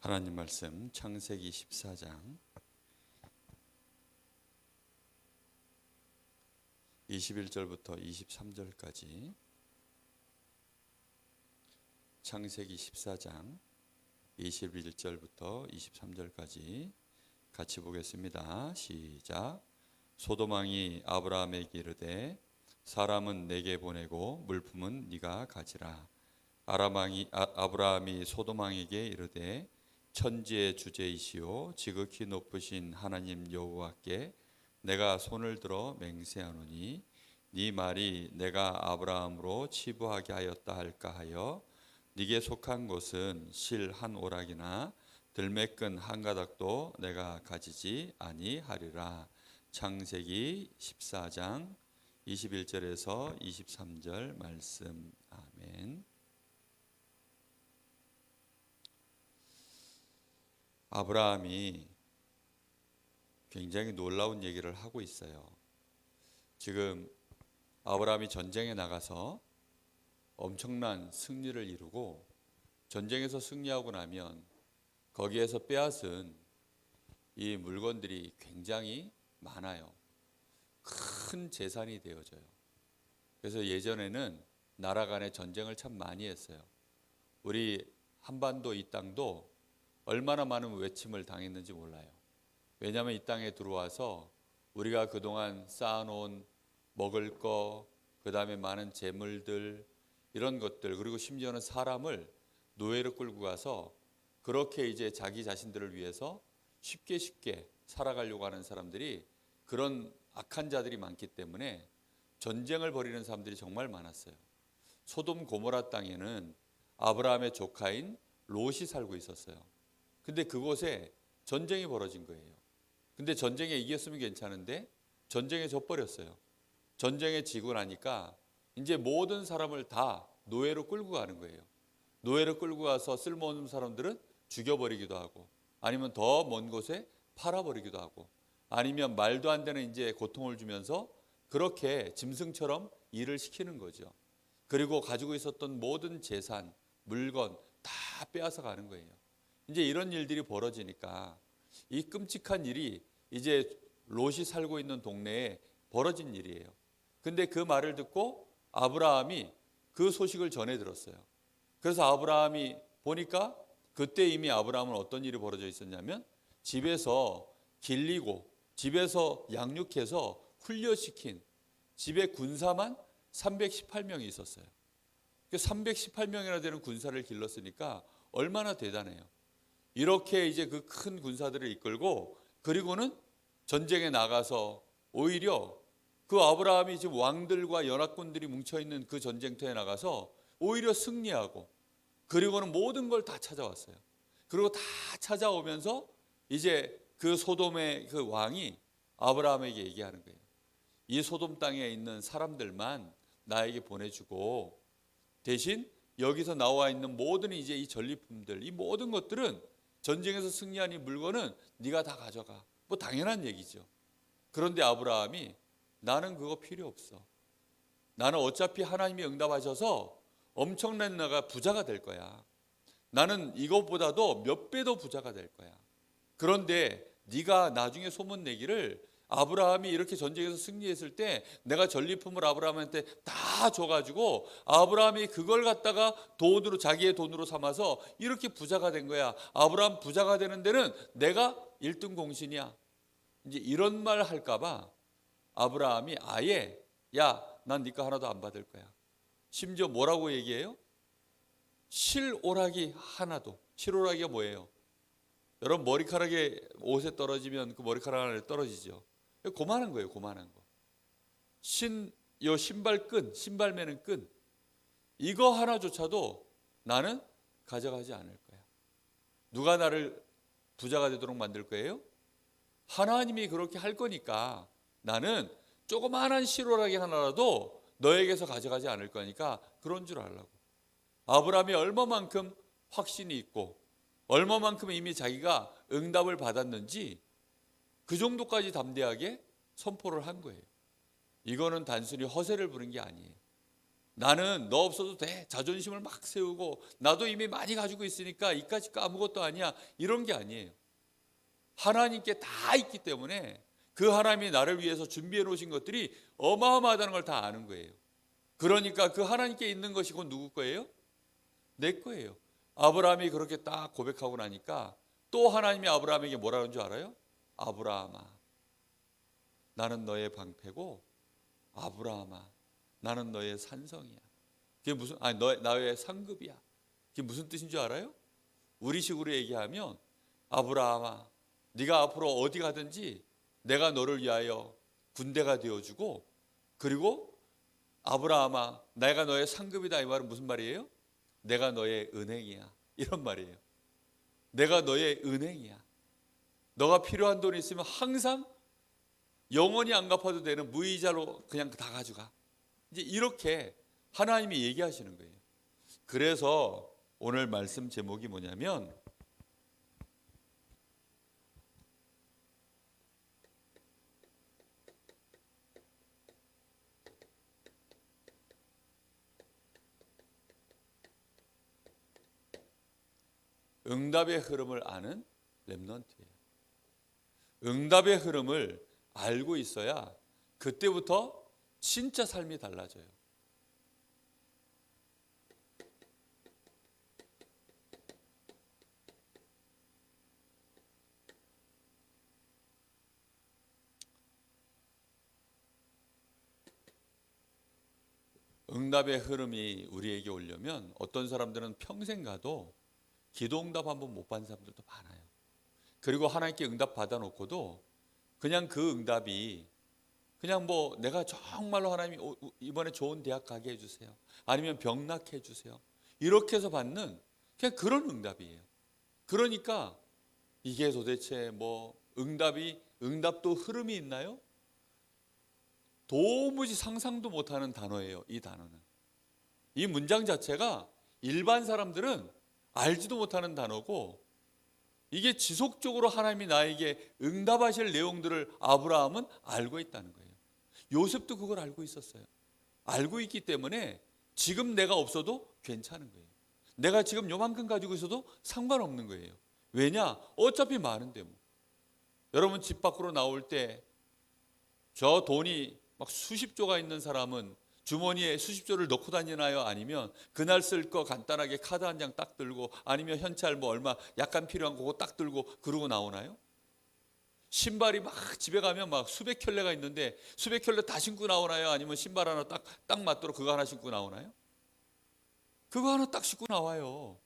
하나님 말씀 창세기 14장 21절부터 23절까지 창세기 14장 21절부터 23절까지 같이 보겠습니다. 시작. 소돔왕이 아브라함에게 이르되 사람은 내게 보내고 물품은 네가 가지라. 아브라함이 소돔왕에게 이르되 천지의 주제이시오 지극히 높으신 하나님 여호와께 내가 손을 들어 맹세하노니 네 말이 내가 아브라함으로 치부하게 하였다 할까 하여 네게 속한 곳은 실 한 오락이나 들매끈 한 가닥도 내가 가지지 아니하리라. 창세기 14장 21절에서 23절 말씀. 아멘. 아브라함이 굉장히 놀라운 얘기를 하고 있어요. 지금 아브라함이 전쟁에 나가서 엄청난 승리를 이루고 전쟁에서 승리하고 나면 거기에서 빼앗은 이 물건들이 굉장히 많아요. 큰 재산이 되어져요. 그래서 예전에는 나라 간에 전쟁을 참 많이 했어요. 우리 한반도 이 땅도 얼마나 많은 외침을 당했는지 몰라요. 왜냐하면 이 땅에 들어와서 우리가 그동안 쌓아놓은 먹을 거, 그 다음에 많은 재물들, 이런 것들, 그리고 심지어는 사람을 노예로 끌고 가서 그렇게 이제 자기 자신들을 위해서 쉽게 살아가려고 하는 사람들이, 그런 악한 자들이 많기 때문에 전쟁을 벌이는 사람들이 정말 많았어요. 소돔 고모라 땅에는 아브라함의 조카인 롯이 살고 있었어요. 근데 그곳에 전쟁이 벌어진 거예요. 근데 전쟁에 이겼으면 괜찮은데 전쟁에 져버렸어요. 전쟁에 지고 나니까 이제 모든 사람을 다 노예로 끌고 가는 거예요. 노예로 끌고 가서 쓸모없는 사람들은 죽여버리기도 하고, 아니면 더 먼 곳에 팔아버리기도 하고, 아니면 말도 안 되는 이제 고통을 주면서 그렇게 짐승처럼 일을 시키는 거죠. 그리고 가지고 있었던 모든 재산, 물건 다 빼앗아 가는 거예요. 이제 이런 일들이 벌어지니까 이 끔찍한 일이 이제 롯이 살고 있는 동네에 벌어진 일이에요. 근데 그 말을 듣고 아브라함이 그 소식을 전해 들었어요. 그래서 아브라함이 보니까 그때 이미 아브라함은 어떤 일이 벌어져 있었냐면, 집에서 길리고 집에서 양육해서 훈련시킨 집에 군사만 318명이 있었어요. 318명이나 되는 군사를 길렀으니까 얼마나 대단해요. 이렇게 이제 그 큰 군사들을 이끌고, 그리고는 전쟁에 나가서 오히려 그 아브라함이 지금 왕들과 연합군들이 뭉쳐있는 그 전쟁터에 나가서 오히려 승리하고, 그리고는 모든 걸 다 찾아왔어요. 그리고 다 찾아오면서 이제 그 소돔의 그 왕이 아브라함에게 얘기하는 거예요. 이 소돔 땅에 있는 사람들만 나에게 보내주고, 대신 여기서 나와 있는 모든 이제 이 전리품들, 이 모든 것들은, 전쟁에서 승리한 이 물건은 네가 다 가져가. 뭐 당연한 얘기죠. 그런데 아브라함이 나는 그거 필요 없어. 나는 어차피 하나님이 응답하셔서 엄청난 나가 부자가 될 거야. 나는 이것보다도 몇 배 더 부자가 될 거야. 그런데 네가 나중에 소문내기를 아브라함이 이렇게 전쟁에서 승리했을 때 내가 전리품을 아브라함한테 다 줘가지고 아브라함이 그걸 갖다가 돈으로, 자기의 돈으로 삼아서 이렇게 부자가 된 거야. 아브라함 부자가 되는 데는 내가 1등 공신이야. 이제 이런 말 할까봐 아브라함이 아예 야, 난 네 거 하나도 안 받을 거야. 심지어 뭐라고 얘기해요? 실오락이 하나도. 실오락이가 뭐예요? 여러분, 머리카락에 옷에 떨어지면 그 머리카락 하나 떨어지죠. 고만한 거예요, 고만한 거. 요 신발끈, 신발 매는 끈, 이거 하나조차도 나는 가져가지 않을 거야. 누가 나를 부자가 되도록 만들 거예요? 하나님이 그렇게 할 거니까 나는 조그마한 실오라기 하나라도 너에게서 가져가지 않을 거니까 그런 줄 알라고. 아브라함이 얼마만큼 확신이 있고 얼마만큼 이미 자기가 응답을 받았는지 그 정도까지 담대하게 선포를 한 거예요. 이거는 단순히 허세를 부른 게 아니에요. 나는 너 없어도 돼. 자존심을 막 세우고 나도 이미 많이 가지고 있으니까 이까짓 거 아무것도 아니야. 이런 게 아니에요. 하나님께 다 있기 때문에 그 하나님이 나를 위해서 준비해 놓으신 것들이 어마어마하다는 걸 다 아는 거예요. 그러니까 그 하나님께 있는 것이 곧 누구 거예요? 내 거예요. 아브라함이 그렇게 딱 고백하고 나니까 또 하나님이 아브라함에게 뭐라 그런 줄 알아요? 아브라함아, 나는 너의 방패고, 아브라함아, 나는 너의 산성이야. 그게 무슨, 나의 상급이야. 그게 무슨 뜻인 줄 알아요? 우리식으로 얘기하면 아브라함아, 네가 앞으로 어디 가든지 내가 너를 위하여 군대가 되어주고, 그리고 아브라함아, 내가 너의 상급이다. 이 말은 무슨 말이에요? 내가 너의 은행이야. 이런 말이에요. 내가 너의 은행이야. 너가 필요한 돈이 있으면 항상 영원히 안 갚아도 되는 무이자로 그냥 다 가져가. 이제 이렇게 하나님이 얘기하시는 거예요. 그래서 오늘 말씀 제목이 뭐냐면 응답의 흐름을 아는 렘넌트예요. 응답의 흐름을 알고 있어야 그때부터 진짜 삶이 달라져요. 응답의 흐름이 우리에게 오려면 어떤 사람들은 평생 가도 기도 응답 한번 못 받은 사람들도 많아요. 그리고 하나님께 응답 받아놓고도 그냥 그 응답이 그냥 뭐 내가 정말로 하나님이 이번에 좋은 대학 가게 해주세요. 아니면 병 낫게 해주세요. 이렇게 해서 받는 그냥 그런 응답이에요. 그러니까 이게 도대체 뭐 응답도 흐름이 있나요? 도무지 상상도 못하는 단어예요. 이 단어는. 이 문장 자체가 일반 사람들은 알지도 못하는 단어고 이게 지속적으로 하나님이 나에게 응답하실 내용들을 아브라함은 알고 있다는 거예요. 요셉도 그걸 알고 있었어요. 알고 있기 때문에 지금 내가 없어도 괜찮은 거예요. 내가 지금 요만큼 가지고 있어도 상관없는 거예요. 왜냐? 어차피 많은데 뭐. 여러분 집 밖으로 나올 때 저 돈이 막 수십조가 있는 사람은 주머니에 수십조를 넣고 다니나요? 아니면 그날 쓸 거 간단하게 카드 한 장 딱 들고 아니면 현찰 뭐 얼마 약간 필요한 거 딱 들고 그러고 나오나요? 신발이 막 집에 가면 막 수백 켤레가 있는데 수백 켤레 다 신고 나오나요? 아니면 신발 하나 딱 맞도록 그거 하나 신고 나오나요? 그거 하나 딱 신고 나와요.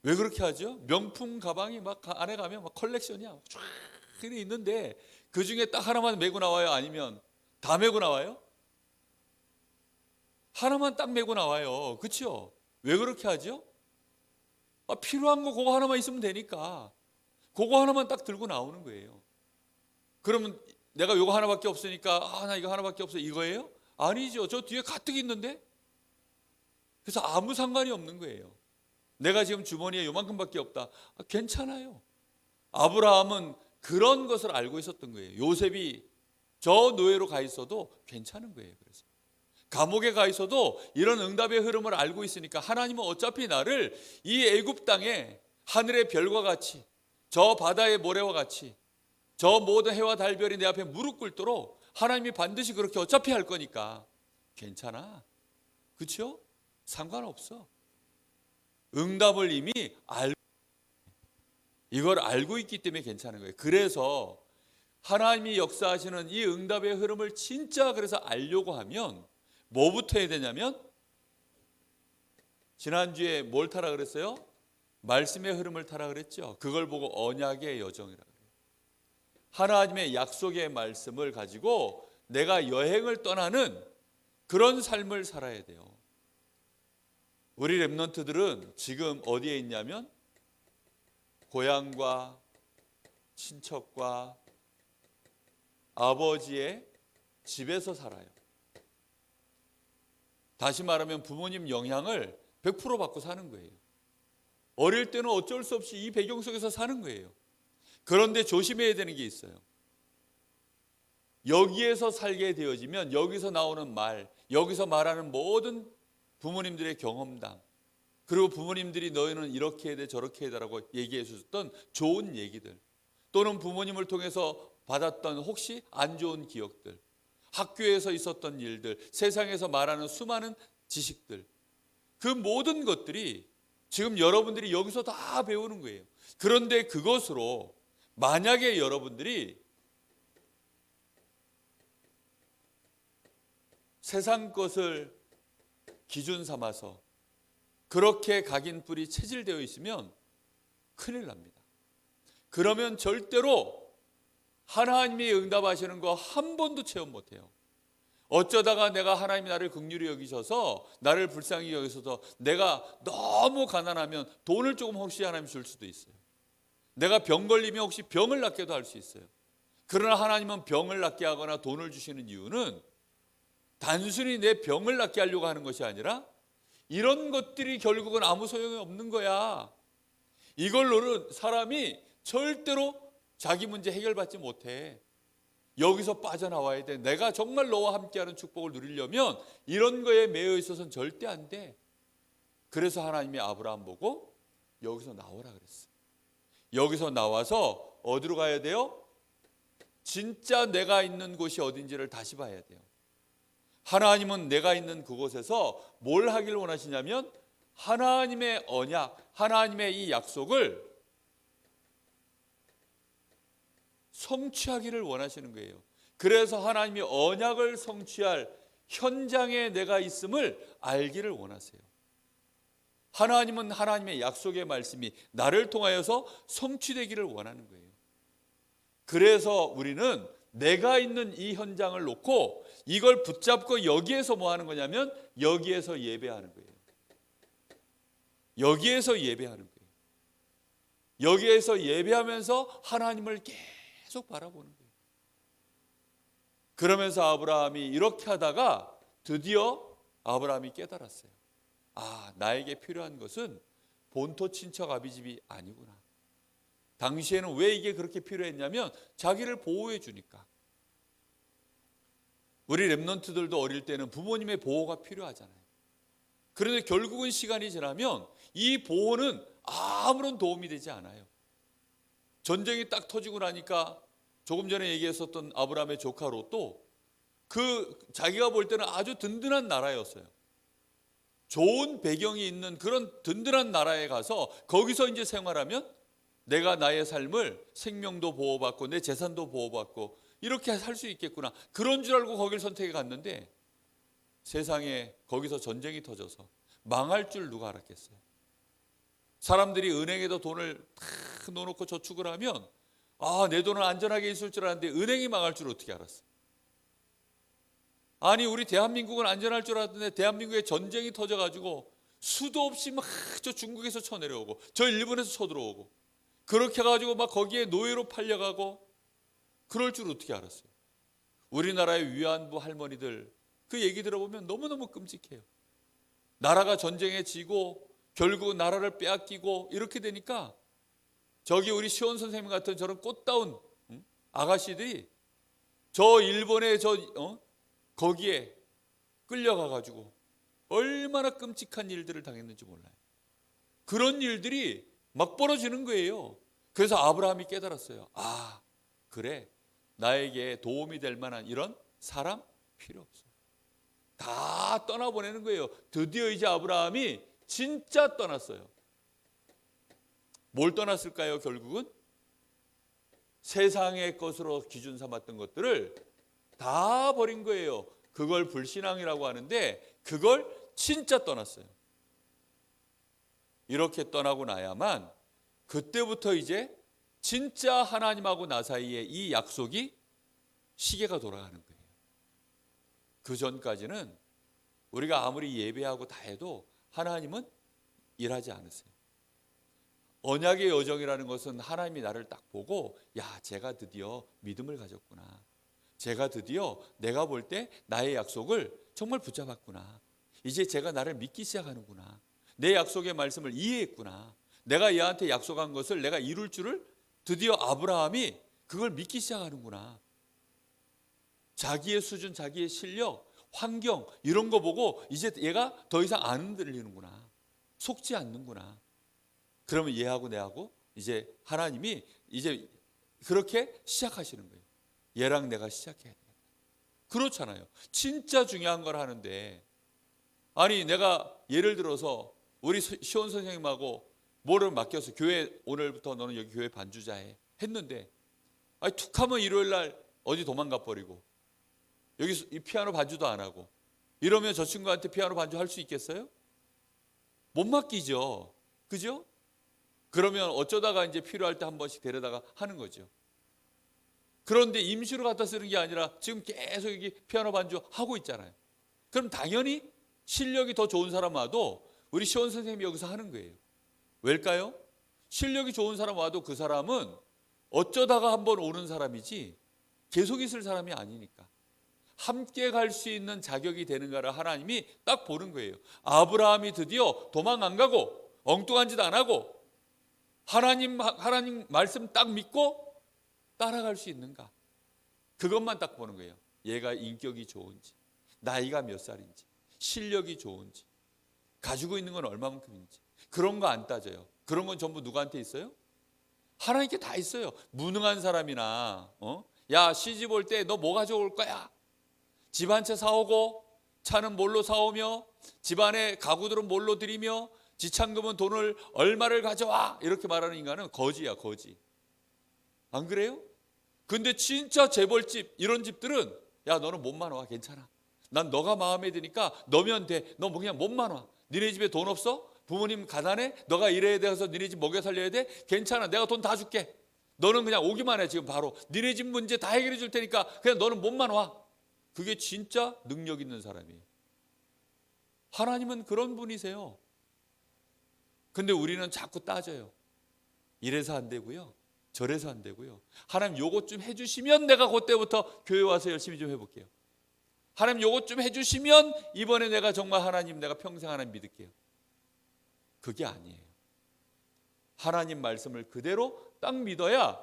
왜 그렇게 하죠? 명품 가방이 막 안에 가면 막 컬렉션이야. 쫙 있는데 그 중에 딱 하나만 메고 나와요? 아니면 다 메고 나와요? 하나만 딱 메고 나와요. 그렇죠? 왜 그렇게 하죠? 필요한 거 그거 하나만 있으면 되니까 그거 하나만 딱 들고 나오는 거예요. 그러면 내가 이거 하나밖에 없으니까 나 이거 하나밖에 없어 이거예요? 아니죠. 저 뒤에 가득 있는데? 그래서 아무 상관이 없는 거예요. 내가 지금 주머니에 요만큼밖에 없다. 괜찮아요. 아브라함은 그런 것을 알고 있었던 거예요. 요셉이 저 노예로 가 있어도 괜찮은 거예요. 그래서 감옥에 가 있어도 이런 응답의 흐름을 알고 있으니까 하나님은 어차피 나를 이 애굽 땅에 하늘의 별과 같이 저 바다의 모래와 같이 저 모든 해와 달별이 내 앞에 무릎 꿇도록 하나님이 반드시 그렇게 어차피 할 거니까 괜찮아. 그렇죠? 상관없어. 응답을 이미 이걸 알고 있기 때문에 괜찮은 거예요. 그래서 하나님이 역사하시는 이 응답의 흐름을 진짜 그래서 알려고 하면 뭐부터 해야 되냐면 지난주에 뭘 타라 그랬어요? 말씀의 흐름을 타라 그랬죠. 그걸 보고 언약의 여정이라고 그래요. 하나님의 약속의 말씀을 가지고 내가 여행을 떠나는 그런 삶을 살아야 돼요. 우리 렘넌트들은 지금 어디에 있냐면 고향과 친척과 아버지의 집에서 살아요. 다시 말하면 부모님 영향을 100% 받고 사는 거예요. 어릴 때는 어쩔 수 없이 이 배경 속에서 사는 거예요. 그런데 조심해야 되는 게 있어요. 여기에서 살게 되어지면 여기서 나오는 말, 여기서 말하는 모든 부모님들의 경험담, 그리고 부모님들이 너희는 이렇게 해야 돼 저렇게 해야 되라고 얘기해 주셨던 좋은 얘기들, 또는 부모님을 통해서 받았던 혹시 안 좋은 기억들, 학교에서 있었던 일들, 세상에서 말하는 수많은 지식들, 그 모든 것들이 지금 여러분들이 여기서 다 배우는 거예요. 그런데 그것으로 만약에 여러분들이 세상 것을 기준 삼아서 그렇게 각인뿔이 체질되어 있으면 큰일 납니다. 그러면 절대로 하나님이 응답하시는 거 한 번도 체험 못해요. 어쩌다가 내가 하나님이 나를 긍휼히 여기셔서 나를 불쌍히 여기셔서 내가 너무 가난하면 돈을 조금 혹시 하나님 줄 수도 있어요. 내가 병 걸리면 혹시 병을 낫게도 할 수 있어요. 그러나 하나님은 병을 낫게 하거나 돈을 주시는 이유는 단순히 내 병을 낫게 하려고 하는 것이 아니라 이런 것들이 결국은 아무 소용이 없는 거야. 이걸로는 사람이 절대로 자기 문제 해결받지 못해. 여기서 빠져나와야 돼. 내가 정말 너와 함께하는 축복을 누리려면 이런 거에 매여 있어서는 절대 안 돼. 그래서 하나님이 아브라함 보고 여기서 나오라 그랬어. 여기서 나와서 어디로 가야 돼요? 진짜 내가 있는 곳이 어딘지를 다시 봐야 돼요. 하나님은 내가 있는 그곳에서 뭘 하길 원하시냐면 하나님의 언약, 하나님의 이 약속을 성취하기를 원하시는 거예요. 그래서 하나님이 언약을 성취할 현장에 내가 있음을 알기를 원하세요. 하나님은 하나님의 약속의 말씀이 나를 통하여서 성취되기를 원하는 거예요. 그래서 우리는 내가 있는 이 현장을 놓고 이걸 붙잡고 여기에서 뭐 하는 거냐면 여기에서 예배하는 거예요. 여기에서 예배하는 거예요. 여기에서 예배하면서 하나님을 계속 바라보는 거예요. 그러면서 아브라함이 이렇게 하다가 드디어 아브라함이 깨달았어요. 아, 나에게 필요한 것은 본토 친척 아비집이 아니구나. 당시에는 왜 이게 그렇게 필요했냐면 자기를 보호해 주니까. 우리 랩런트들도 어릴 때는 부모님의 보호가 필요하잖아요. 그런데 결국은 시간이 지나면 이 보호는 아무런 도움이 되지 않아요. 전쟁이 딱 터지고 나니까 조금 전에 얘기했었던 아브라함의 조카 롯도 자기가 볼 때는 아주 든든한 나라였어요. 좋은 배경이 있는 그런 든든한 나라에 가서 거기서 이제 생활하면 내가 나의 삶을 생명도 보호받고 내 재산도 보호받고 이렇게 살 수 있겠구나. 그런 줄 알고 거길 선택해 갔는데 세상에 거기서 전쟁이 터져서 망할 줄 누가 알았겠어요. 사람들이 은행에다 돈을 탁 넣어놓고 저축을 하면 내 돈은 안전하게 있을 줄 알았는데 은행이 망할 줄 어떻게 알았어? 아니 우리 대한민국은 안전할 줄 알았는데 대한민국에 전쟁이 터져가지고 수도 없이 막 저 중국에서 쳐내려오고 저 일본에서 쳐들어오고 그렇게 해가지고 막 거기에 노예로 팔려가고 그럴 줄 어떻게 알았어요? 우리나라의 위안부 할머니들 그 얘기 들어보면 너무너무 끔찍해요. 나라가 전쟁에 지고 결국 나라를 빼앗기고 이렇게 되니까 저기 우리 시원 선생님 같은 저런 꽃다운 아가씨들이 저 일본의 거기에 끌려가가지고 얼마나 끔찍한 일들을 당했는지 몰라요. 그런 일들이 막 벌어지는 거예요. 그래서 아브라함이 깨달았어요. 아, 그래. 나에게 도움이 될 만한 이런 사람 필요 없어요. 다 떠나보내는 거예요. 드디어 이제 아브라함이 진짜 떠났어요. 뭘 떠났을까요? 결국은 세상의 것으로 기준 삼았던 것들을 다 버린 거예요. 그걸 불신앙이라고 하는데 그걸 진짜 떠났어요. 이렇게 떠나고 나야만 그때부터 이제 진짜 하나님하고 나 사이에 이 약속이 시계가 돌아가는 거예요. 그 전까지는 우리가 아무리 예배하고 다 해도 하나님은 일하지 않으세요. 언약의 여정이라는 것은 하나님이 나를 딱 보고 제가 드디어 믿음을 가졌구나. 제가 드디어 내가 볼 때 나의 약속을 정말 붙잡았구나. 이제 제가 나를 믿기 시작하는구나. 내 약속의 말씀을 이해했구나. 내가 얘한테 약속한 것을 내가 이룰 줄을 드디어 아브라함이 그걸 믿기 시작하는구나. 자기의 수준, 자기의 실력, 환경 이런 거 보고 이제 얘가 더 이상 안 흔들리는구나. 속지 않는구나. 그러면 얘하고 내하고 이제 하나님이 이제 그렇게 시작하시는 거예요. 얘랑 내가 시작해야 돼. 그렇잖아요. 진짜 중요한 걸 하는데 아니 내가 예를 들어서 우리 시원 선생님하고 뭐를 맡겨서 교회 오늘부터 너는 여기 교회 반주자 해 했는데 아니 툭 하면 일요일 날 어디 도망가 버리고 여기서 이 피아노 반주도 안 하고 이러면 저 친구한테 피아노 반주 할 수 있겠어요? 못 맡기죠. 그죠? 그러면 어쩌다가 이제 필요할 때 한 번씩 데려다가 하는 거죠. 그런데 임시로 갖다 쓰는 게 아니라 지금 계속 여기 피아노 반주 하고 있잖아요. 그럼 당연히 실력이 더 좋은 사람 와도 우리 시원 선생님이 여기서 하는 거예요. 왜일까요? 실력이 좋은 사람 와도 그 사람은 어쩌다가 한번 오는 사람이지 계속 있을 사람이 아니니까. 함께 갈 수 있는 자격이 되는가를 하나님이 딱 보는 거예요. 아브라함이 드디어 도망 안 가고 엉뚱한 짓 안 하고 하나님 말씀 딱 믿고 따라갈 수 있는가. 그것만 딱 보는 거예요. 얘가 인격이 좋은지, 나이가 몇 살인지, 실력이 좋은지, 가지고 있는 건 얼마만큼인지. 그런 거 안 따져요. 그런 건 전부 누구한테 있어요? 하나님께 다 있어요. 무능한 사람이나 야 시집 올 때 너 뭐 가져올 거야? 집 한 채 사오고 차는 뭘로 사오며 집안의 가구들은 뭘로 드리며 지참금은 돈을 얼마를 가져와 이렇게 말하는 인간은 거지야 거지. 안 그래요? 근데 진짜 재벌집 이런 집들은 야 너는 몸만 와 괜찮아. 난 너가 마음에 드니까 너면 돼. 너 뭐 그냥 몸만 와. 니네 집에 돈 없어? 부모님 가난해? 너가 일해야 돼서 니네 집 먹여 살려야 돼? 괜찮아 내가 돈 다 줄게. 너는 그냥 오기만 해 지금 바로. 니네 집 문제 다 해결해 줄 테니까 그냥 너는 몸만 와. 그게 진짜 능력 있는 사람이에요. 하나님은 그런 분이세요. 근데 우리는 자꾸 따져요. 이래서 안 되고요. 저래서 안 되고요. 하나님 요것 좀 해주시면 내가 그때부터 교회 와서 열심히 좀 해볼게요. 하나님 요것 좀 해주시면 이번에 내가 정말 하나님 내가 평생 하나님 믿을게요. 그게 아니에요. 하나님 말씀을 그대로 딱 믿어야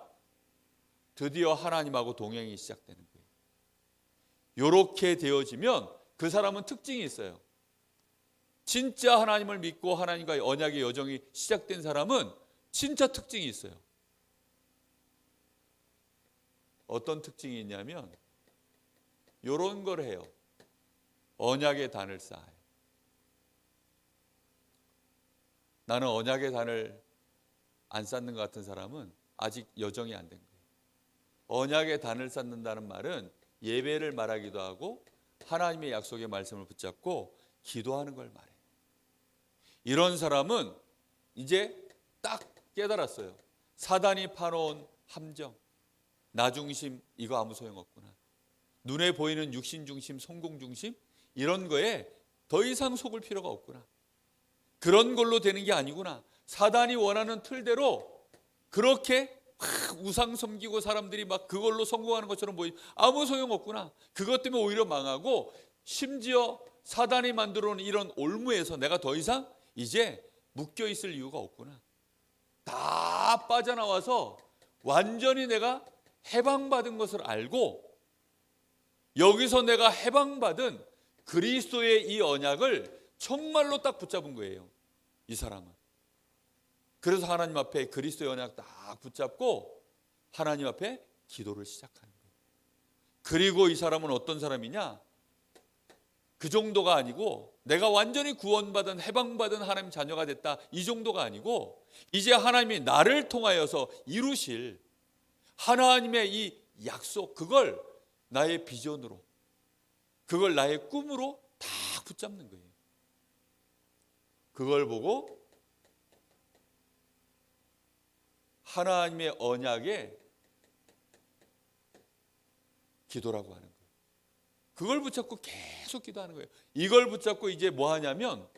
드디어 하나님하고 동행이 시작되는 거예요. 요렇게 되어지면 그 사람은 특징이 있어요. 진짜 하나님을 믿고 하나님과의 언약의 여정이 시작된 사람은 진짜 특징이 있어요. 어떤 특징이 있냐면 요런 걸 해요. 언약의 단을 쌓아요. 나는 언약의 단을 안 쌓는 것 같은 사람은 아직 여정이 안 된 거예요. 언약의 단을 쌓는다는 말은 예배를 말하기도 하고 하나님의 약속의 말씀을 붙잡고 기도하는 걸 말해요. 이런 사람은 이제 딱 깨달았어요. 사단이 파놓은 함정, 나 중심 이거 아무 소용없구나. 눈에 보이는 육신 중심, 성공 중심 이런 거에 더 이상 속을 필요가 없구나. 그런 걸로 되는 게 아니구나. 사단이 원하는 틀대로 그렇게 우상 섬기고 사람들이 막 그걸로 성공하는 것처럼 보이 아무 소용없구나. 그것 때문에 오히려 망하고 심지어 사단이 만들어 놓은 이런 올무에서 내가 더 이상 이제 묶여 있을 이유가 없구나. 다 빠져나와서 완전히 내가 해방받은 것을 알고 여기서 내가 해방받은 그리스도의 이 언약을 정말로 딱 붙잡은 거예요. 이 사람은. 그래서 하나님 앞에 그리스도의 언약 딱 붙잡고 하나님 앞에 기도를 시작하는 거예요. 그리고 이 사람은 어떤 사람이냐? 그 정도가 아니고 내가 완전히 구원받은 해방받은 하나님 자녀가 됐다 이 정도가 아니고 이제 하나님이 나를 통하여서 이루실 하나님의 이 약속 그걸 나의 비전으로 그걸 나의 꿈으로 다 붙잡는 거예요. 그걸 보고 하나님의 언약에 기도라고 하는 거예요. 그걸 붙잡고 계속 기도하는 거예요. 이걸 붙잡고 이제 뭐 하냐면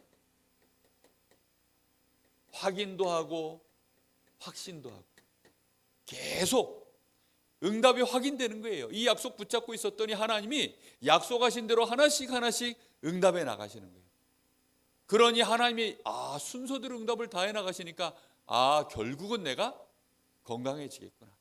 확인도 하고 확신도 하고 계속 응답이 확인되는 거예요. 이 약속 붙잡고 있었더니 하나님이 약속하신 대로 하나씩 하나씩 응답해 나가시는 거예요. 그러니 하나님이 순서대로 응답을 다 해 나가시니까 결국은 내가 건강해지겠구나.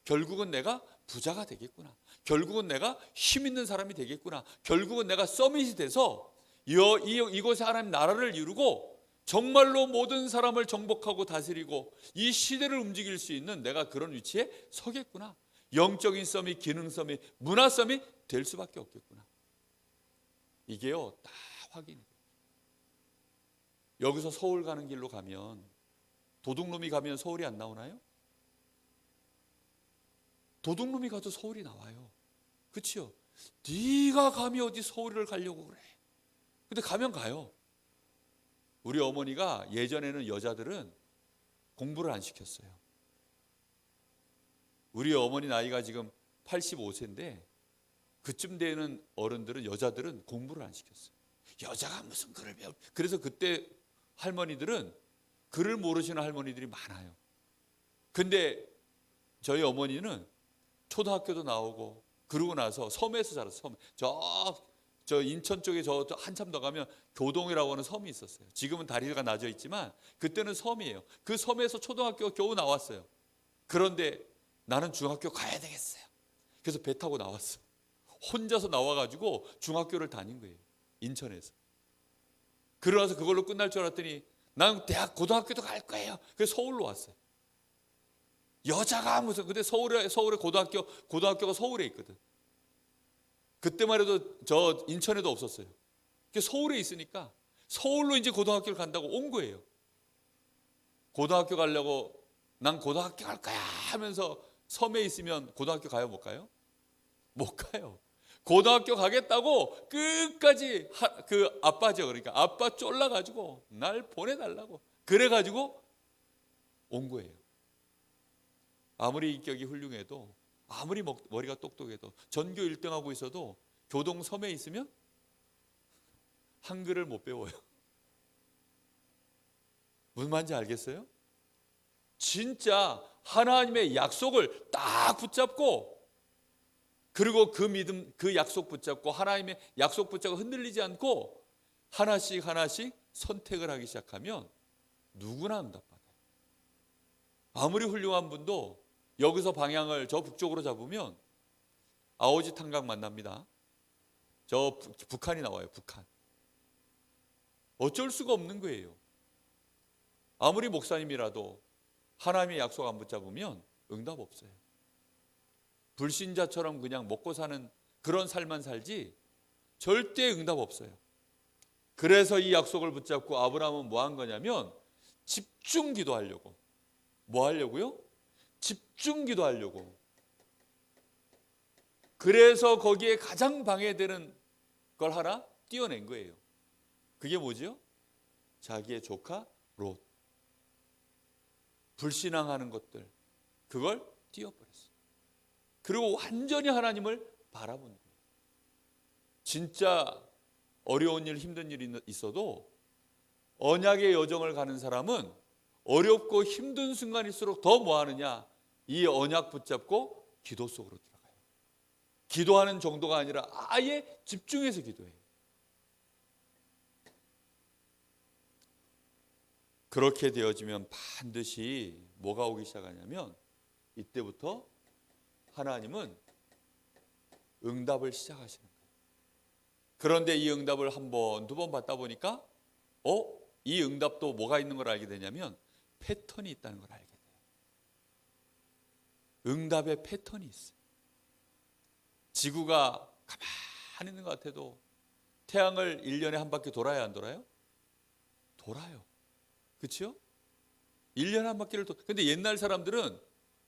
결국은 내가 부자가 되겠구나. 결국은 내가 힘 있는 사람이 되겠구나. 결국은 내가 서밋이 돼서 이곳에 하나님 나라를 이루고 정말로 모든 사람을 정복하고 다스리고 이 시대를 움직일 수 있는 내가 그런 위치에 서겠구나. 영적인 서밋, 기능 서밋, 문화 서밋 될 수밖에 없겠구나. 이게요, 다 확인이 돼요. 여기서 서울 가는 길로 가면, 도둑놈이 가면 서울이 안 나오나요? 도둑놈이 가도 서울이 나와요. 그치요? 네가 감히 어디 서울을 가려고 그래. 근데 가면 가요. 우리 어머니가 예전에는 여자들은 공부를 안 시켰어요. 우리 어머니 나이가 지금 85세인데 그쯤 되는 어른들은, 여자들은 공부를 안 시켰어요. 여자가 무슨 글을 배워. 그래서 그때 할머니들은 글을 모르시는 할머니들이 많아요. 근데 저희 어머니는 초등학교도 나오고 그러고 나서 섬에서 자랐어요. 섬. 저 인천 쪽에 저 한참 더 가면 교동이라고 하는 섬이 있었어요. 지금은 다리가 낮아 있지만 그때는 섬이에요. 그 섬에서 초등학교 겨우 나왔어요. 그런데 나는 중학교 가야 되겠어요. 그래서 배 타고 나왔어. 혼자서 나와가지고 중학교를 다닌 거예요. 인천에서. 그러나서 그걸로 끝날 줄 알았더니 난 고등학교도 갈 거예요. 그래서 서울로 왔어요. 여자가 무슨, 근데 서울에 고등학교가 서울에 있거든. 그때만 해도 저 인천에도 없었어요. 서울에 있으니까 서울로 이제 고등학교를 간다고 온 거예요. 고등학교 가려고 난 고등학교 갈 거야 하면서 섬에 있으면 고등학교 가요, 못 가요? 못 가요. 고등학교 가겠다고 끝까지 그 아빠죠. 그러니까 아빠 쫄라가지고 날 보내달라고 그래가지고 온 거예요. 아무리 인격이 훌륭해도, 아무리 머리가 똑똑해도, 전교 1등하고 있어도 교동 섬에 있으면 한글을 못 배워요. 무슨 말인지 알겠어요? 진짜 하나님의 약속을 딱 붙잡고, 그리고 그 믿음, 그 약속 붙잡고, 하나님의 약속 붙잡고 흔들리지 않고 하나씩 하나씩 선택을 하기 시작하면 누구나 응답받아요. 아무리 훌륭한 분도 여기서 방향을 저 북쪽으로 잡으면 아오지 탄각 만납니다. 저 북한이 나와요. 북한. 어쩔 수가 없는 거예요. 아무리 목사님이라도 하나님의 약속 안 붙잡으면 응답 없어요. 불신자처럼 그냥 먹고 사는 그런 삶만 살지 절대 응답 없어요. 그래서 이 약속을 붙잡고 아브라함은 뭐 한 거냐면 집중 기도하려고. 뭐 하려고요? 집중 기도하려고. 그래서 거기에 가장 방해되는 걸 하나 띄어낸 거예요. 그게 뭐죠? 자기의 조카 롯. 불신앙하는 것들, 그걸 띄어버렸어요. 그리고 완전히 하나님을 바라본 거예요. 진짜 어려운 일, 힘든 일이 있어도 언약의 여정을 가는 사람은 어렵고 힘든 순간일수록 더 뭐 하느냐? 이 언약 붙잡고 기도 속으로 들어가요. 기도하는 정도가 아니라 아예 집중해서 기도해요. 그렇게 되어지면 반드시 뭐가 오기 시작하냐면 이때부터 하나님은 응답을 시작하시는 거예요. 그런데 이 응답을 한 번, 두 번 받다 보니까 이 응답도 뭐가 있는 걸 알게 되냐면 패턴이 있다는 걸 알게 돼요. 응답의 패턴이 있어요. 지구가 가만히 있는 것 같아도 태양을 1년에 한 바퀴 돌아야 안 돌아요? 돌아요. 그렇죠? 1년에 한 바퀴를 근데 옛날 사람들은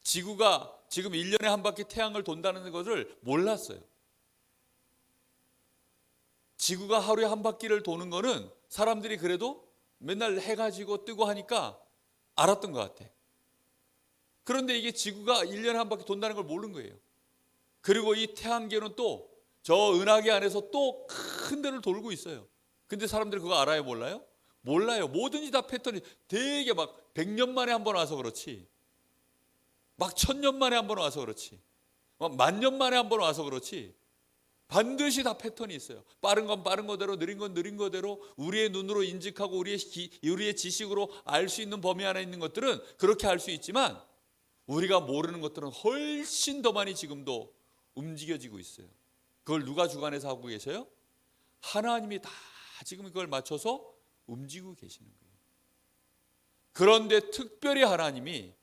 지구가 지금 1년에 한 바퀴 태양을 돈다는 것을 몰랐어요. 지구가 하루에 한 바퀴를 도는 거는 사람들이 그래도 맨날 해가 지고 뜨고 하니까 알았던 것 같아. 그런데 이게 지구가 1년에 한 바퀴 돈다는 걸 모르는 거예요. 그리고 이 태양계는 또 저 은하계 안에서 또 큰 데를 돌고 있어요. 근데 사람들이 그거 알아요, 몰라요? 몰라요. 뭐든지 다 패턴이 되게 막 100년 만에 한 번 와서 그렇지, 막 1000년 만에 한 번 와서 그렇지, 막 10,000년 만에 한 번 와서 그렇지, 반드시 다 패턴이 있어요. 빠른 건 빠른 거대로, 느린 건 느린 거대로, 우리의 눈으로 인식하고 우리의 지식으로 알 수 있는 범위 안에 있는 것들은 그렇게 알 수 있지만 우리가 모르는 것들은 훨씬 더 많이 지금도 움직여지고 있어요. 그걸 누가 주관해서 하고 계셔요? 하나님이 다 지금 이걸 맞춰서 움직이고 계시는 거예요. 그런데 특별히 하나님이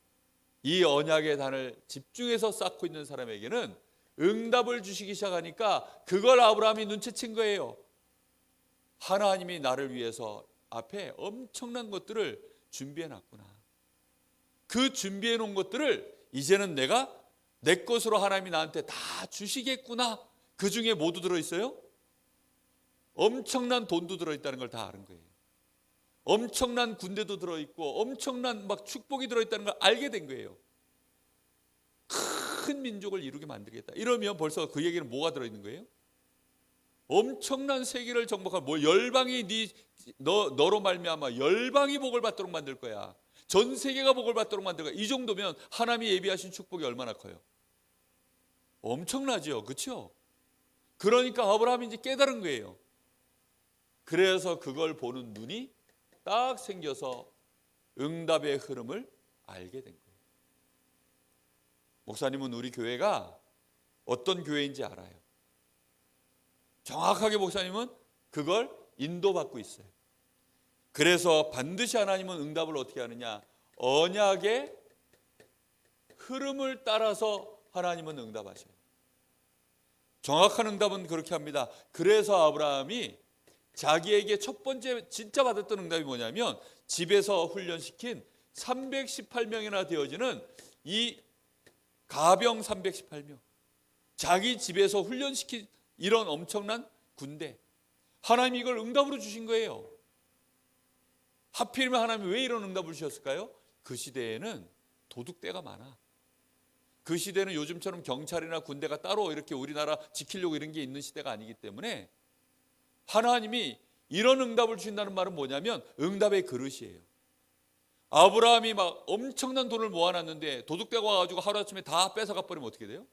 이 언약의 단을 집중해서 쌓고 있는 사람에게는 응답을 주시기 시작하니까 그걸 아브라함이 눈치챈 거예요. 하나님이 나를 위해서 앞에 엄청난 것들을 준비해 놨구나. 그 준비해 놓은 것들을 이제는 내가 내 것으로 하나님이 나한테 다 주시겠구나. 그 중에 모두 들어있어요? 엄청난 돈도 들어있다는 걸 다 아는 거예요. 엄청난 군대도 들어있고 엄청난 막 축복이 들어있다는 걸 알게 된 거예요. 큰 민족을 이루게 만들겠다. 이러면 벌써 그 얘기는 뭐가 들어있는 거예요? 엄청난 세계를 정복할 뭐 열방이 너로 말미암아 열방이 복을 받도록 만들 거야. 전 세계가 복을 받도록 만들 거야. 이 정도면 하나님이 예비하신 축복이 얼마나 커요? 엄청나죠, 그렇죠? 그러니까 아브라함이 이제 깨달은 거예요. 그래서 그걸 보는 눈이 딱 생겨서 응답의 흐름을 알게 된 거예요. 목사님은 우리 교회가 어떤 교회인지 알아요. 정확하게 목사님은 그걸 인도받고 있어요. 그래서 반드시 하나님은 응답을 어떻게 하느냐? 언약의 흐름을 따라서 하나님은 응답하셔요. 정확한 응답은 그렇게 합니다. 그래서 아브라함이 자기에게 첫 번째 진짜 받았던 응답이 뭐냐면 집에서 훈련시킨 318명이나 되어지는 이 가병 318명, 자기 집에서 훈련시킨 이런 엄청난 군대, 하나님이 이걸 응답으로 주신 거예요. 하필이면 하나님이 왜 이런 응답을 주셨을까요? 그 시대에는 도둑대가 많아. 그 시대는 요즘처럼 경찰이나 군대가 따로 이렇게 우리나라 지키려고 이런 게 있는 시대가 아니기 때문에 하나님이 이런 응답을 주신다는 말은 뭐냐면 응답의 그릇이에요. 아브라함이 막 엄청난 돈을 모아놨는데 도둑대가 와가지고 하루아침에 다 뺏어가 버리면 어떻게 돼요?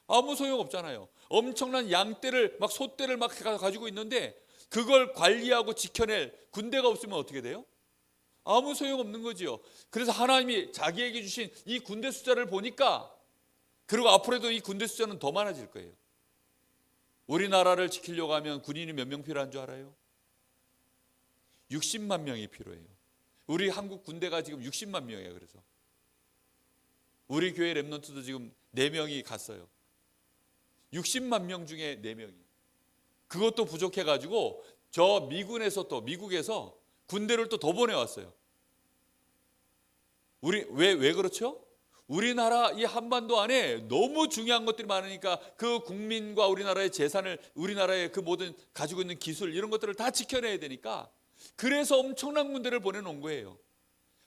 아무 소용 없잖아요. 엄청난 양떼를 막 소떼를 막 가지고 있는데 그걸 관리하고 지켜낼 군대가 없으면 어떻게 돼요? 아무 소용 없는 거지요. 그래서 하나님이 자기에게 주신 이 군대 숫자를 보니까, 그리고 앞으로도 이 군대 숫자는 더 많아질 거예요. 우리나라를 지키려고 하면 군인이 몇 명 필요한 줄 알아요? 60만 명이 필요해요. 우리 한국 군대가 지금 60만 명이에요. 그래서 우리 교회 랩넌트도 지금 4명이 갔어요. 60만 명 중에 4명이. 그것도 부족해가지고 저 미국에서 군대를 또 더 보내왔어요. 왜 그렇죠? 우리나라 이 한반도 안에 너무 중요한 것들이 많으니까 그 국민과 우리나라의 재산을, 우리나라의 그 모든 가지고 있는 기술 이런 것들을 다 지켜내야 되니까, 그래서 엄청난 군대를 보내놓은 거예요.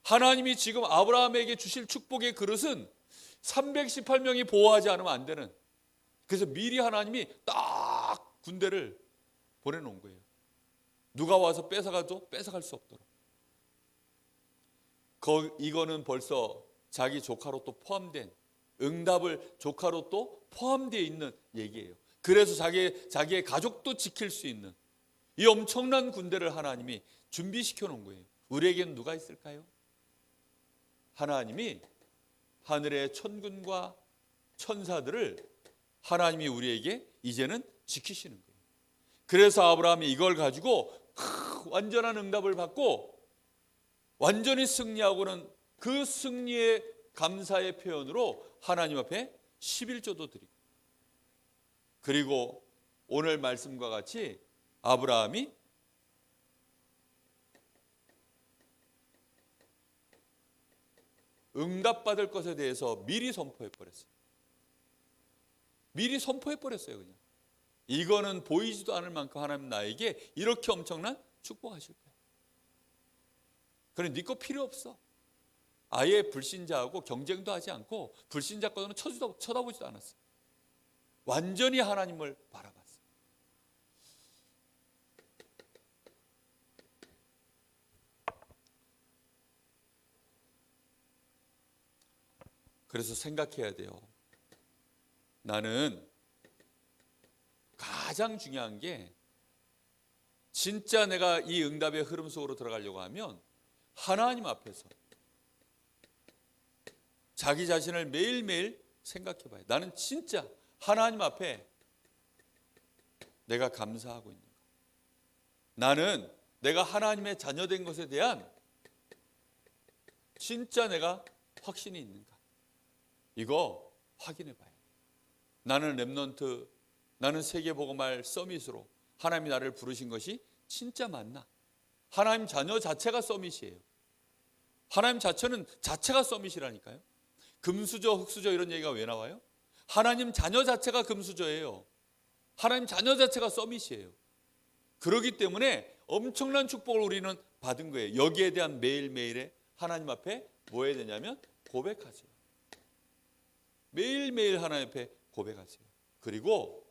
하나님이 지금 아브라함에게 주실 축복의 그릇은 318명이 보호하지 않으면 안 되는, 그래서 미리 하나님이 딱 군대를 보내놓은 거예요. 누가 와서 뺏어가도 뺏어갈 수 없도록. 이거는 벌써 자기 조카로 또 포함된, 응답을 조카로 또 포함되어 있는 얘기예요. 그래서 자기의 가족도 지킬 수 있는 이 엄청난 군대를 하나님이 준비시켜 놓은 거예요. 우리에게는 누가 있을까요? 하나님이 하늘의 천군과 천사들을 하나님이 우리에게 이제는 지키시는 거예요. 그래서 아브라함이 이걸 가지고 완전한 응답을 받고 완전히 승리하고는 그 승리의 감사의 표현으로 하나님 앞에 11조도 드리고, 그리고 오늘 말씀과 같이 아브라함이 응답받을 것에 대해서 미리 선포해버렸어요. 미리 선포해버렸어요. 그냥 이거는 보이지도 않을 만큼 하나님 나에게 이렇게 엄청난 축복하실 거예요. 그래, 네 거 필요 없어. 아예 불신자하고 경쟁도 하지 않고 불신자 거는 쳐다보지도 않았어요. 완전히 하나님을 바라봤어요. 그래서 생각해야 돼요. 나는 가장 중요한 게, 진짜 내가 이 응답의 흐름 속으로 들어가려고 하면 하나님 앞에서 자기 자신을 매일매일 생각해 봐요. 나는 진짜 하나님 앞에 내가 감사하고 있는가? 나는 내가 하나님의 자녀된 것에 대한 진짜 내가 확신이 있는가? 이거 확인해 봐요. 나는 렘넌트, 나는 세계복음할 서밋으로 하나님이 나를 부르신 것이 진짜 맞나? 하나님 자녀 자체가 서밋이에요. 하나님 자체가 서밋이라니까요. 금수저, 흙수저 이런 얘기가 왜 나와요? 하나님 자녀 자체가 금수저예요. 하나님 자녀 자체가 서밋이에요. 그렇기 때문에 엄청난 축복을 우리는 받은 거예요. 여기에 대한 매일매일의 하나님 앞에 뭐 해야 되냐면 고백하세요. 매일매일 하나님 앞에 고백하세요. 그리고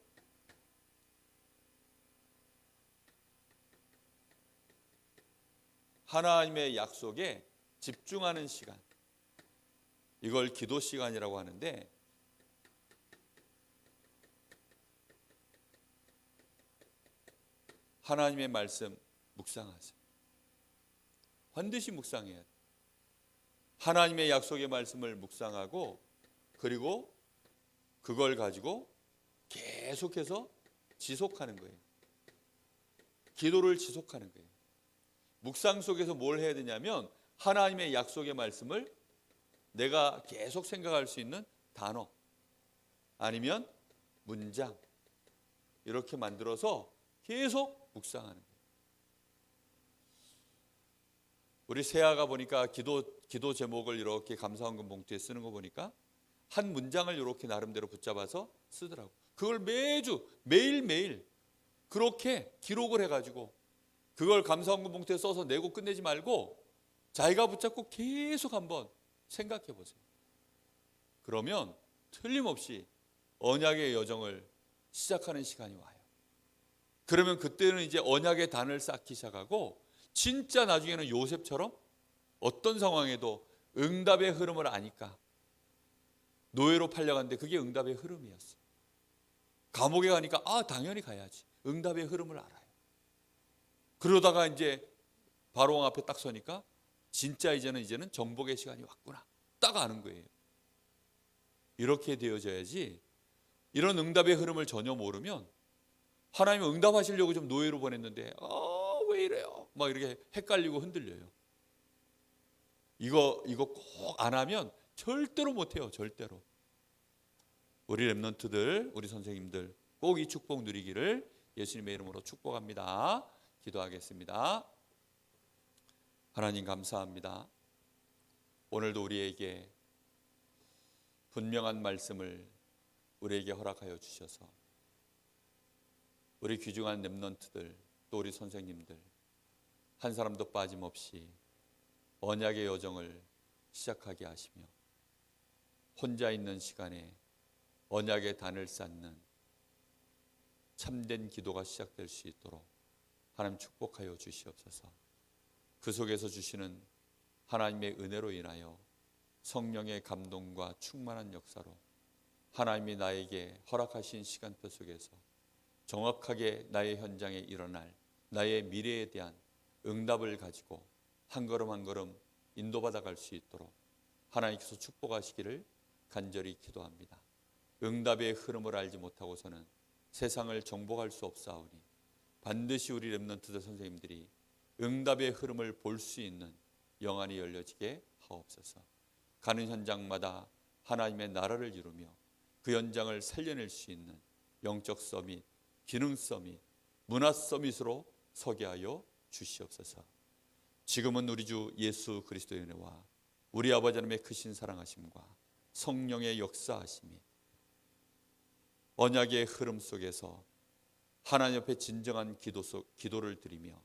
하나님의 약속에 집중하는 시간, 이걸 기도 시간이라고 하는데, 하나님의 말씀 묵상하세요. 반드시 묵상해야 돼요. 하나님의 약속의 말씀을 묵상하고, 그리고 그걸 가지고 계속해서 지속하는 거예요. 기도를 지속하는 거예요. 묵상 속에서 뭘 해야 되냐면 하나님의 약속의 말씀을 내가 계속 생각할 수 있는 단어 아니면 문장 이렇게 만들어서 계속 묵상하는 거예요. 우리 세아가 보니까 기도 제목을 이렇게 감사헌금 봉투에 쓰는 거 보니까 한 문장을 이렇게 나름대로 붙잡아서 쓰더라고. 그걸 매일매일 그렇게 기록을 해가지고 그걸 감사헌금 봉투에 써서 내고 끝내지 말고 자기가 붙잡고 계속 한번 생각해 보세요. 그러면 틀림없이 언약의 여정을 시작하는 시간이 와요. 그러면 그때는 이제 언약의 단을 쌓기 시작하고 진짜 나중에는 요셉처럼 어떤 상황에도 응답의 흐름을 아니까 노예로 팔려갔는데 그게 응답의 흐름이었어요. 감옥에 가니까 당연히 가야지. 응답의 흐름을 알아요. 그러다가 이제 바로왕 앞에 딱 서니까 진짜 이제는 정복의 시간이 왔구나. 딱 아는 거예요. 이렇게 되어져야지. 이런 응답의 흐름을 전혀 모르면 하나님은 응답하시려고 좀 노예로 보냈는데 왜 이래요? 막 이렇게 헷갈리고 흔들려요. 이거 꼭 안 하면 절대로 못해요. 절대로. 우리 렘넌트들, 우리 선생님들 꼭 이 축복 누리기를 예수님의 이름으로 축복합니다. 기도하겠습니다. 하나님 감사합니다. 오늘도 우리에게 분명한 말씀을 우리에게 허락하여 주셔서 우리 귀중한 렘넌트들 또 우리 선생님들 한 사람도 빠짐없이 언약의 여정을 시작하게 하시며 혼자 있는 시간에 언약의 단을 쌓는 참된 기도가 시작될 수 있도록 하나님 축복하여 주시옵소서. 그 속에서 주시는 하나님의 은혜로 인하여 성령의 감동과 충만한 역사로 하나님이 나에게 허락하신 시간표 속에서 정확하게 나의 현장에 일어날 나의 미래에 대한 응답을 가지고 한 걸음 한 걸음 인도받아 갈 수 있도록 하나님께서 축복하시기를 간절히 기도합니다. 응답의 흐름을 알지 못하고서는 세상을 정복할 수 없사오니 반드시 우리 렘넌트들 선생님들이 응답의 흐름을 볼 수 있는 영안이 열려지게 하옵소서. 가는 현장마다 하나님의 나라를 이루며 그 현장을 살려낼 수 있는 영적 서밋, 기능 서밋, 문화 서밋으로 서게 하여 주시옵소서. 지금은 우리 주 예수 그리스도의 은혜와 우리 아버지 하나님의 크신 사랑하심과 성령의 역사하심이 언약의 흐름 속에서 하나님 앞에 진정한 기도를 드리며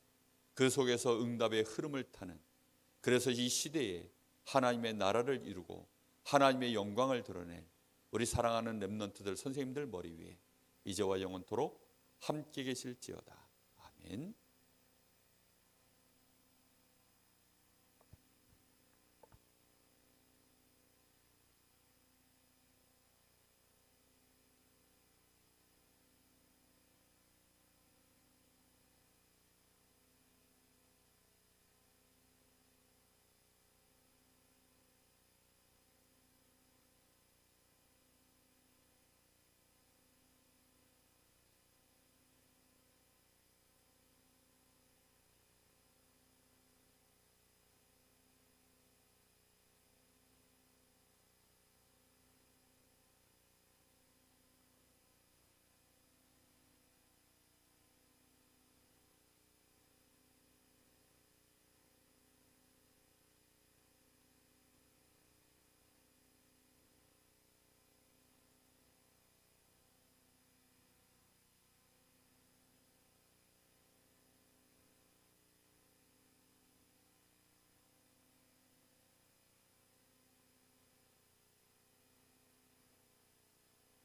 그 속에서 응답의 흐름을 타는, 그래서 이 시대에 하나님의 나라를 이루고 하나님의 영광을 드러낼 우리 사랑하는 렘넌트들 선생님들 머리 위에 이제와 영원토록 함께 계실지어다. 아멘.